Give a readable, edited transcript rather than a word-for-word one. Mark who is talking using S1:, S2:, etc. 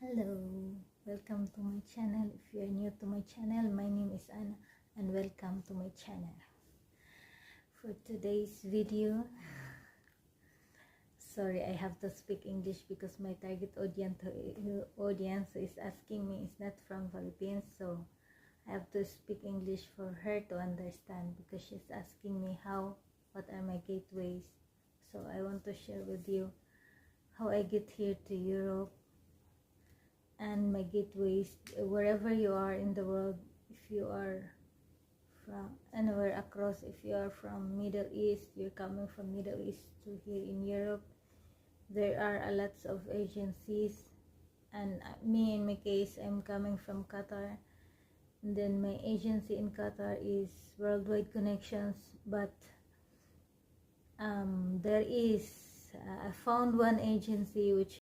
S1: Hello, welcome to my channel. If you are new to my channel, my name is Anna and welcome to my channel. For today's video, sorry, I have to speak English because my target audience who is asking me is not from Philippines, so I have to speak English for her to understand because she's asking me what are my gateways. So I want to share with you how I get here to Europe and my gateways wherever you are in the world. If you are from anywhere across, if you are from Middle East, you're coming from Middle East to here in Europe, there are a lots of agencies, and me in my case, I'm coming from Qatar, and then my agency in Qatar is Worldwide Connections, but there is I found one agency which